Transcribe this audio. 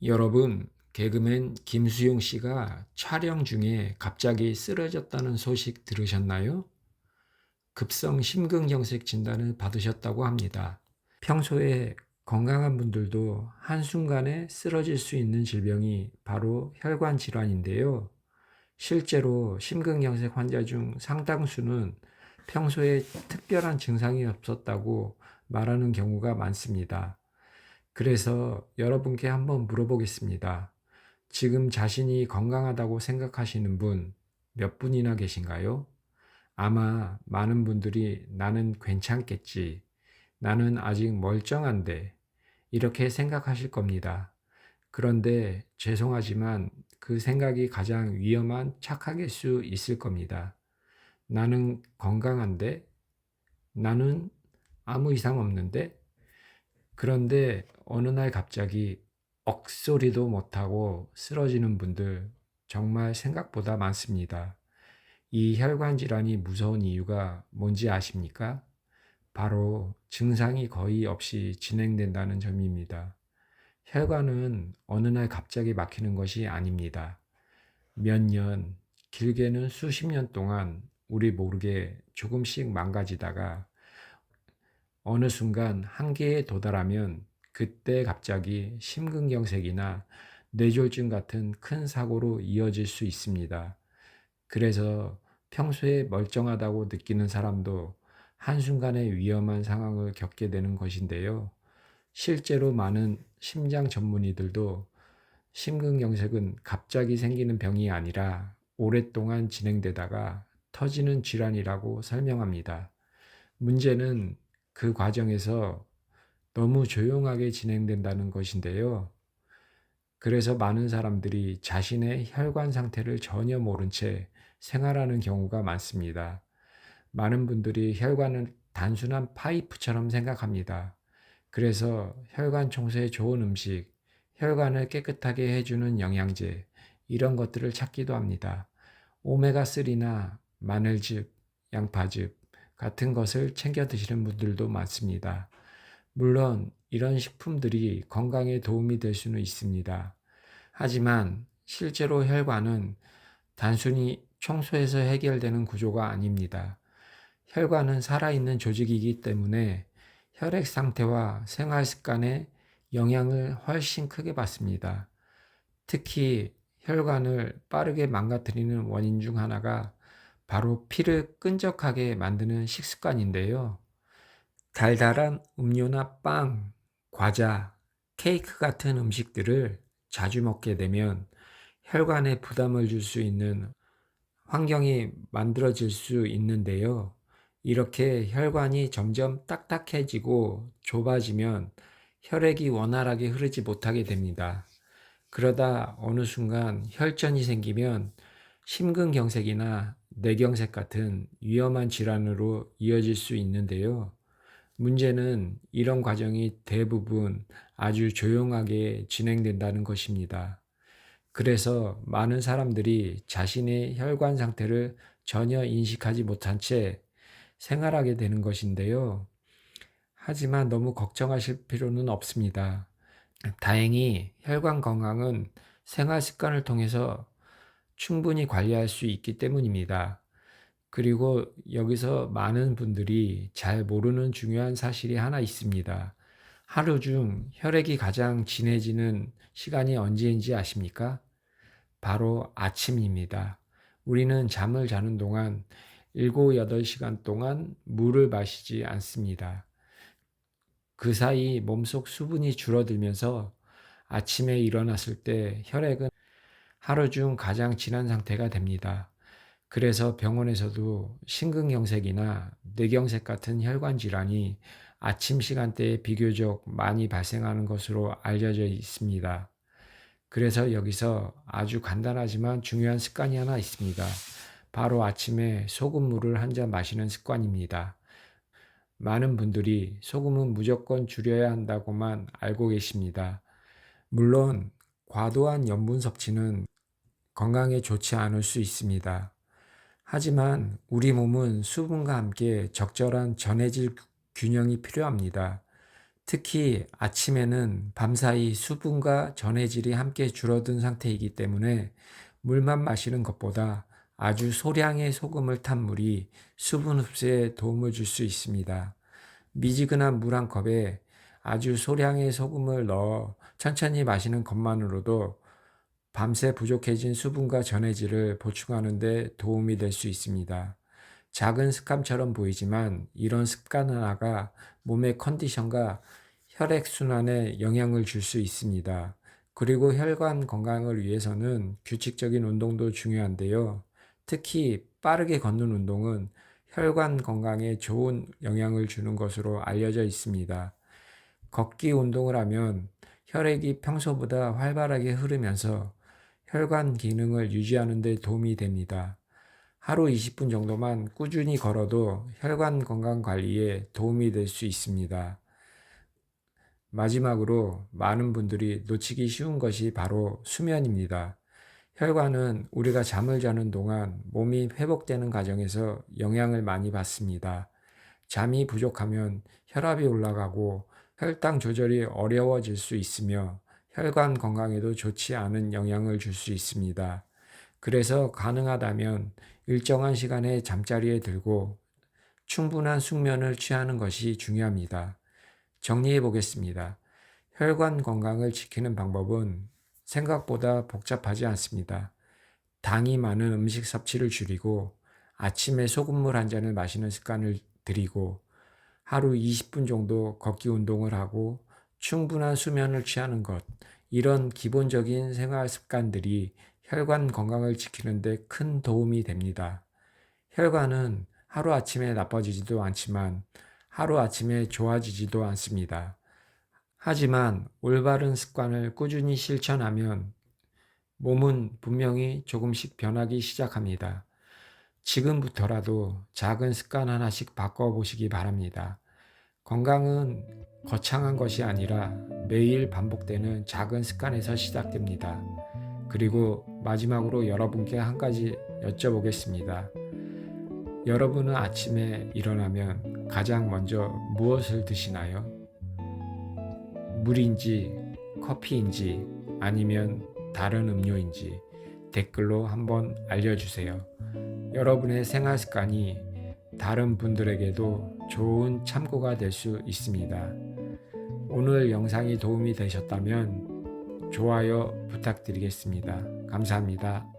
여러분, 개그맨 김수용 씨가 촬영 중에 갑자기 쓰러졌다는 소식 들으셨나요? 급성 심근경색 진단을 받으셨다고 합니다. 평소에 건강한 분들도 한순간에 쓰러질 수 있는 질병이 바로 혈관 질환인데요. 실제로 심근경색 환자 중 상당수는 평소에 특별한 증상이 없었다고 말하는 경우가 많습니다. 그래서 여러분께 한번 물어보겠습니다. 지금 자신이 건강하다고 생각하시는 분 몇 분이나 계신가요? 아마 많은 분들이 나는 괜찮겠지, 나는 아직 멀쩡한데, 이렇게 생각하실 겁니다. 그런데 죄송하지만 그 생각이 가장 위험한 착각일 수 있을 겁니다. 나는 건강한데, 나는 아무 이상 없는데, 그런데 어느 날 갑자기 억소리도 못하고 쓰러지는 분들 정말 생각보다 많습니다. 이 혈관 질환이 무서운 이유가 뭔지 아십니까? 바로 증상이 거의 없이 진행된다는 점입니다. 혈관은 어느 날 갑자기 막히는 것이 아닙니다. 몇 년, 길게는 수십 년 동안 우리 모르게 조금씩 망가지다가 어느 순간 한계에 도달하면 그때 갑자기 심근경색이나 뇌졸중 같은 큰 사고로 이어질 수 있습니다. 그래서 평소에 멀쩡하다고 느끼는 사람도 한순간에 위험한 상황을 겪게 되는 것인데요. 실제로 많은 심장 전문의들도 심근경색은 갑자기 생기는 병이 아니라 오랫동안 진행되다가 터지는 질환이라고 설명합니다. 문제는 그 과정에서 너무 조용하게 진행된다는 것인데요. 그래서 많은 사람들이 자신의 혈관 상태를 전혀 모른 채 생활하는 경우가 많습니다. 많은 분들이 혈관을 단순한 파이프처럼 생각합니다. 그래서 혈관 청소에 좋은 음식, 혈관을 깨끗하게 해주는 영양제, 이런 것들을 찾기도 합니다. 오메가3나 마늘즙, 양파즙 같은 것을 챙겨 드시는 분들도 많습니다. 물론 이런 식품들이 건강에 도움이 될 수는 있습니다. 하지만 실제로 혈관은 단순히 청소해서 해결되는 구조가 아닙니다. 혈관은 살아있는 조직이기 때문에 혈액 상태와 생활 습관에 영향을 훨씬 크게 받습니다. 특히 혈관을 빠르게 망가뜨리는 원인 중 하나가 바로 피를 끈적하게 만드는 식습관인데요. 달달한 음료나 빵, 과자, 케이크 같은 음식들을 자주 먹게 되면 혈관에 부담을 줄 수 있는 환경이 만들어질 수 있는데요. 이렇게 혈관이 점점 딱딱해지고 좁아지면 혈액이 원활하게 흐르지 못하게 됩니다. 그러다 어느 순간 혈전이 생기면 심근경색이나 뇌경색 같은 위험한 질환으로 이어질 수 있는데요. 문제는 이런 과정이 대부분 아주 조용하게 진행된다는 것입니다. 그래서 많은 사람들이 자신의 혈관 상태를 전혀 인식하지 못한 채 생활하게 되는 것인데요. 하지만 너무 걱정하실 필요는 없습니다. 다행히 혈관 건강은 생활 습관을 통해서 충분히 관리할 수 있기 때문입니다. 그리고 여기서 많은 분들이 잘 모르는 중요한 사실이 하나 있습니다. 하루 중 혈액이 가장 진해지는 시간이 언제인지 아십니까? 바로 아침입니다. 우리는 잠을 자는 동안 7, 8시간 동안 물을 마시지 않습니다. 그 사이 몸속 수분이 줄어들면서 아침에 일어났을 때 혈액은 하루 중 가장 진한 상태가 됩니다. 그래서 병원에서도 심근경색이나 뇌경색 같은 혈관 질환이 아침 시간대에 비교적 많이 발생하는 것으로 알려져 있습니다. 그래서 여기서 아주 간단하지만 중요한 습관이 하나 있습니다. 바로 아침에 소금물을 한 잔 마시는 습관입니다. 많은 분들이 소금은 무조건 줄여야 한다고만 알고 계십니다. 물론 과도한 염분 섭취는 건강에 좋지 않을 수 있습니다. 하지만 우리 몸은 수분과 함께 적절한 전해질 균형이 필요합니다. 특히 아침에는 밤사이 수분과 전해질이 함께 줄어든 상태이기 때문에 물만 마시는 것보다 아주 소량의 소금을 탄 물이 수분 흡수에 도움을 줄 수 있습니다. 미지근한 물 한 컵에 아주 소량의 소금을 넣어 천천히 마시는 것만으로도 밤새 부족해진 수분과 전해질을 보충하는 데 도움이 될 수 있습니다. 작은 습관처럼 보이지만 이런 습관 하나가 몸의 컨디션과 혈액순환에 영향을 줄 수 있습니다. 그리고 혈관 건강을 위해서는 규칙적인 운동도 중요한데요. 특히 빠르게 걷는 운동은 혈관 건강에 좋은 영향을 주는 것으로 알려져 있습니다. 걷기 운동을 하면 혈액이 평소보다 활발하게 흐르면서 혈관 기능을 유지하는 데 도움이 됩니다. 하루 20분 정도만 꾸준히 걸어도 혈관 건강 관리에 도움이 될 수 있습니다. 마지막으로 많은 분들이 놓치기 쉬운 것이 바로 수면입니다. 혈관은 우리가 잠을 자는 동안 몸이 회복되는 과정에서 영향을 많이 받습니다. 잠이 부족하면 혈압이 올라가고 혈당 조절이 어려워질 수 있으며 혈관 건강에도 좋지 않은 영향을 줄 수 있습니다. 그래서 가능하다면 일정한 시간에 잠자리에 들고 충분한 숙면을 취하는 것이 중요합니다. 정리해 보겠습니다. 혈관 건강을 지키는 방법은 생각보다 복잡하지 않습니다. 당이 많은 음식 섭취를 줄이고 아침에 소금물 한 잔을 마시는 습관을 들이고 하루 20분 정도 걷기 운동을 하고 충분한 수면을 취하는 것, 이런 기본적인 생활 습관들이 혈관 건강을 지키는 데 큰 도움이 됩니다. 혈관은 하루아침에 나빠지지도 않지만 하루아침에 좋아지지도 않습니다. 하지만 올바른 습관을 꾸준히 실천하면 몸은 분명히 조금씩 변하기 시작합니다. 지금부터라도 작은 습관 하나씩 바꿔보시기 바랍니다. 건강은 거창한 것이 아니라 매일 반복되는 작은 습관에서 시작됩니다. 그리고 마지막으로 여러분께 한 가지 여쭤보겠습니다. 여러분은 아침에 일어나면 가장 먼저 무엇을 드시나요? 물인지, 커피인지, 아니면 다른 음료인지 댓글로 한번 알려주세요. 여러분의 생활 습관이 다른 분들에게도 좋은 참고가 될 수 있습니다. 오늘 영상이 도움이 되셨다면 좋아요 부탁드리겠습니다. 감사합니다.